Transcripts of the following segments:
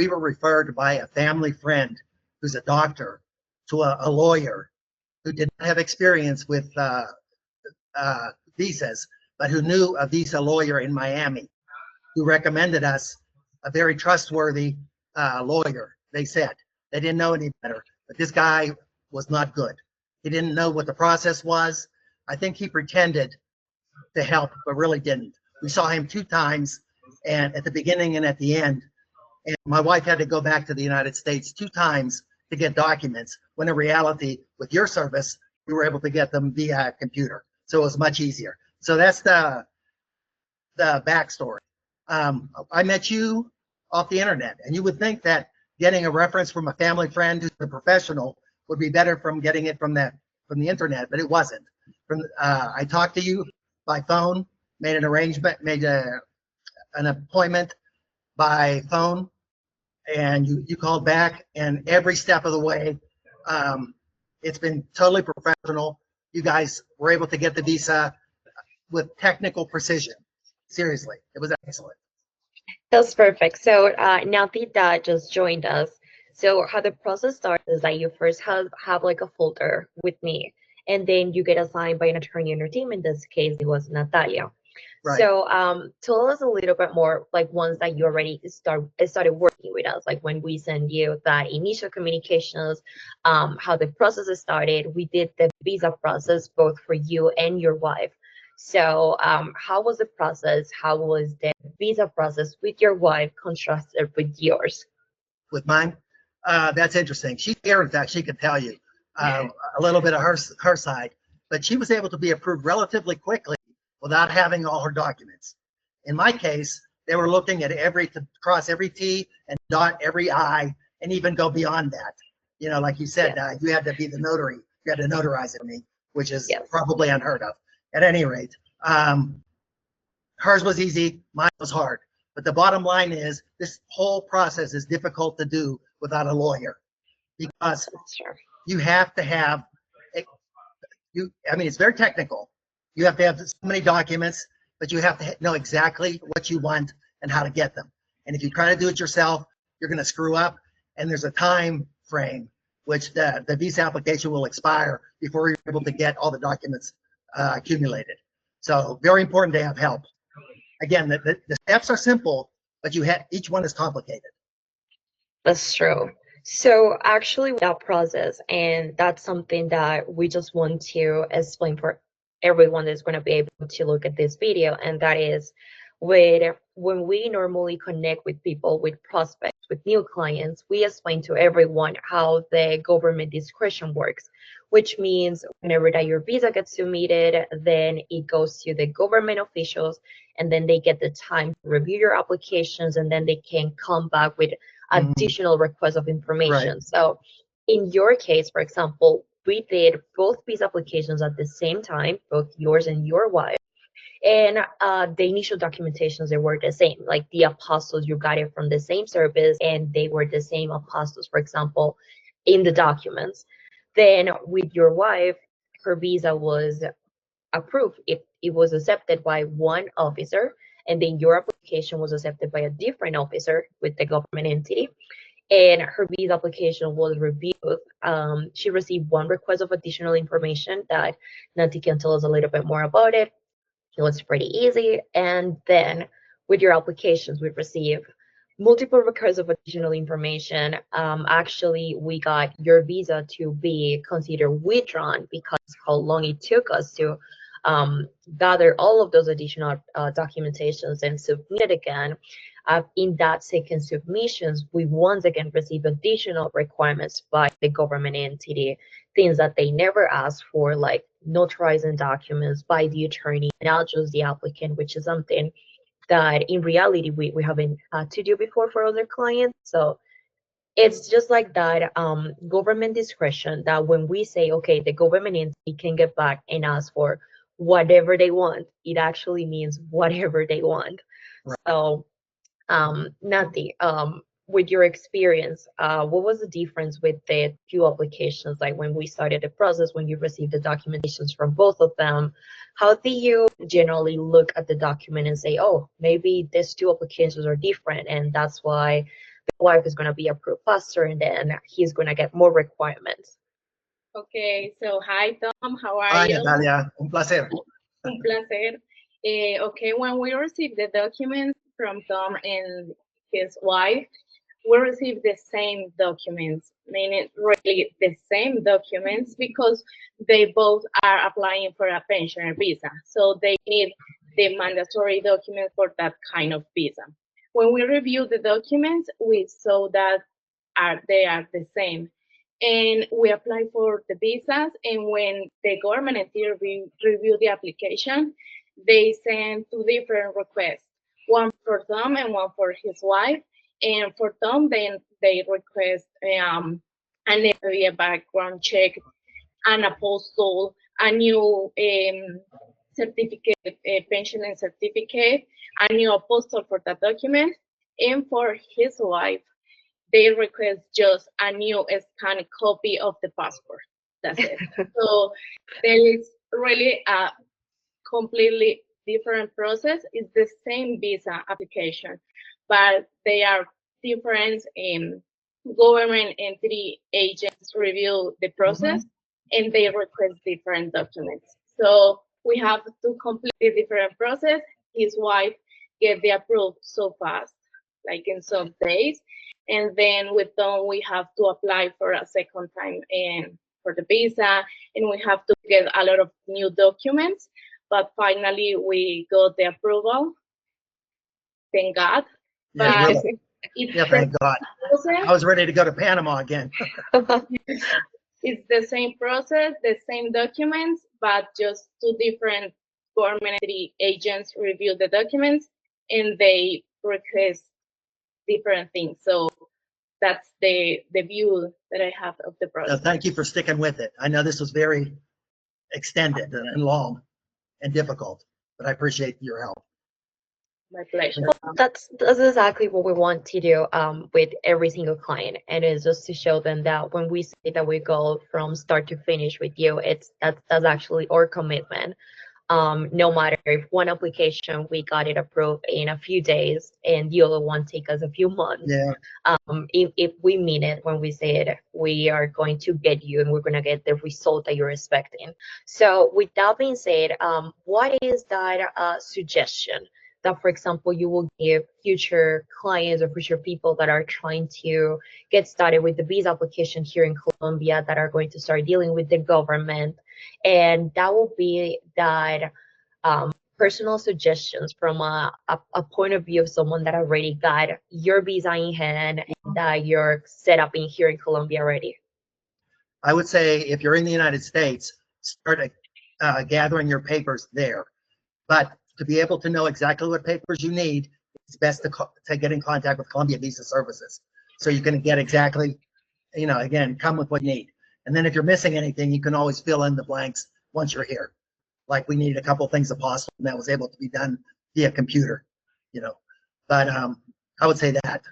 we were referred by a family friend who's a doctor to a lawyer who did not have experience with visas, but who knew a visa lawyer in Miami, who recommended us a very trustworthy lawyer. They said they didn't know any better, but this guy was not good. He didn't know what the process was. I think he pretended to help, but really didn't. We saw him 2 times, and at the beginning and at the end. And my wife had to go back to the United States 2 times to get documents, when in reality, with your service, we were able to get them via computer. So it was much easier. So that's the backstory. I met you off the internet, and you would think that getting a reference from a family friend who's a professional would be better from getting it from the internet, but it wasn't. I talked to you by phone, made an arrangement, made an appointment by phone, and you called back, and every step of the way, it's been totally professional. You guys were able to get the visa with technical precision. Seriously, it was excellent. That's perfect. So now that just joined us. So how the process starts is that you first have like a folder with me, and then you get assigned by an attorney on your team. In this case, it was Natalia. Right. So tell us a little bit more, like once that you already started working with us, like when we send you that initial communications, how the process started. We did the visa process both for you and your wife. So how was the process? How was the visa process with your wife contrasted with yours? With mine? That's interesting. She's here, in fact, she could tell you a little bit of her side, but she was able to be approved relatively quickly without having all her documents. In my case, they were looking at to cross every T and dot every I, and even go beyond that. You know, like you said, you had to be the notary. You had to notarize it, which is probably unheard of. At any rate, hers was easy, mine was hard. But the bottom line is, this whole process is difficult to do without a lawyer, because you have to have, I mean, it's very technical. You have to have so many documents, but you have to know exactly what you want and how to get them. And if you try to do it yourself, you're going to screw up. And there's a time frame which the visa application will expire before you're able to get all the documents accumulated. So very important to have help. Again, the steps are simple, but each one is complicated. That's true. So actually that process, and that's something that we just want to explain for everyone that's going to be able to look at this video, and that is when we normally connect with people, with prospects, with new clients, we explain to everyone how the government discretion works, which means whenever that your visa gets submitted, then it goes to the government officials, and then they get the time to review your applications, and then they can come back with additional requests of information. Right. So in your case, for example, we did both visa applications at the same time, both yours and your wife. And the initial documentations, they were the same, like the apostles, you got it from the same service, and they were the same apostles, for example, in the documents. Then with your wife, her visa was approved. It was accepted by one officer, and then your application was accepted by a different officer with the government entity. And her visa application was reviewed. She received one request of additional information that Nancy can tell us a little bit more about it. It was pretty easy. And then with your applications, we received multiple requests of additional information. Actually, we got your visa to be considered withdrawn because how long it took us to gather all of those additional documentations and submit it again. In that second submissions, we once again received additional requirements by the government entity, things that they never asked for, like notarizing documents by the attorney, not just the applicant, which is something that in reality we haven't had to do before for other clients. So it's just like that government discretion, that when we say, okay, the government entity can get back and ask for whatever they want, it actually means whatever they want. Right. So Nati, with your experience, what was the difference with the two applications? Like when we started the process, when you received the documentations from both of them, how do you generally look at the document and say, oh, maybe these two applications are different, and that's why wife is going to be approved faster, and then he's going to get more requirements. Okay, so hi Tom, how are Hi, you? Natalia. Un placer. Un placer. Okay, when we received the documents from Tom and his wife, we received the same documents, meaning really the same documents because they both are applying for a pensioner visa. So they need the mandatory documents for that kind of visa. When we reviewed the documents, we saw that they are the same. And we apply for the visas, and when the government entity review the application, they send two different requests, one for Tom and one for his wife. And for Tom, then they request an FBI background check, an apostille, a new certificate, a pension certificate, a new apostille for that document. And for his wife, they request just a new scanned copy of the passport. That's it. So there is really a completely different process. It's the same visa application, but they are different government entity agents review the process and they request different documents. So we have two completely different process. His wife get the approval so fast, like in some days. And then with them, we have to apply for a second time and for the visa, and we have to get a lot of new documents. But finally, we got the approval. Thank God. Yeah, But really. it's Yeah, thank God. process. I was ready to go to Panama again. It's the same process, the same documents, but just two different government agents review the documents and they request different things. So that's the view that I have of the So process. thank you for sticking with it. I know this was very extended and long and difficult, but I appreciate your help. My pleasure. Well, that's exactly what we want to do with every single client, and it's just to show them that when we say that we go from start to finish with you, that's actually our commitment. No matter if one application we got it approved in a few days and the other one take us a few months. Yeah. If we mean it when we say it, we are going to get you and we're going to get the result that you're expecting. So with that being said, what is that suggestion that, for example, you will give future clients or future people that are trying to get started with the visa application here in Colombia, that are going to start dealing with the government? And that will be that personal suggestions from a point of view of someone that already got your visa in hand and that you're set up in here in Colombia already. I would say if you're in the United States, start gathering your papers there. But to be able to know exactly what papers you need, it's best to get in contact with Colombian Visa Services. So you can get exactly, again, come with what you need. And then if you're missing anything, you can always fill in the blanks once you're here. Like we needed a couple of things apostille, and that was able to be done via computer, But I would say that.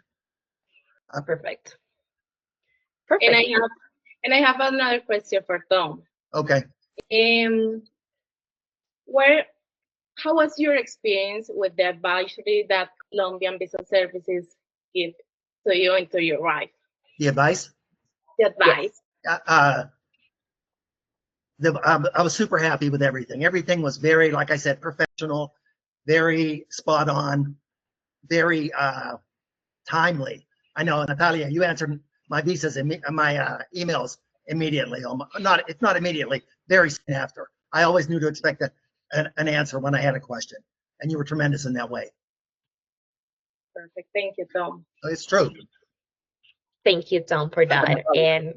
Perfect. And I have another question for Tom. Okay. How was your experience with the advisory that Colombian Visa Services give to you and to your wife? The advice? The advice. I was super happy with everything. Everything was very, like I said, professional, very spot on, very timely. I know, Natalia, you answered my visas and my emails immediately. It's not immediately, very soon after. I always knew to expect an answer when I had a question, and you were tremendous in that way. Perfect. Thank you, Tom. It's true. Thank you, Tom, for that. And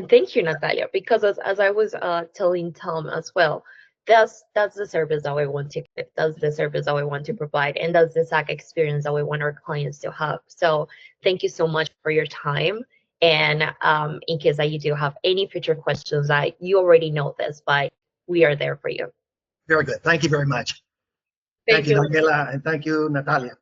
thank you, Natalia, because as I was telling Tom as well, that's the service that we want to give. That's the service that we want to provide, and that's the exact experience that we want our clients to have. So thank you so much for your time. And in case that you do have any future questions, you already know this, but we are there for you. Very good. Thank you very much. Thank you, Daniela, and thank you, Natalia.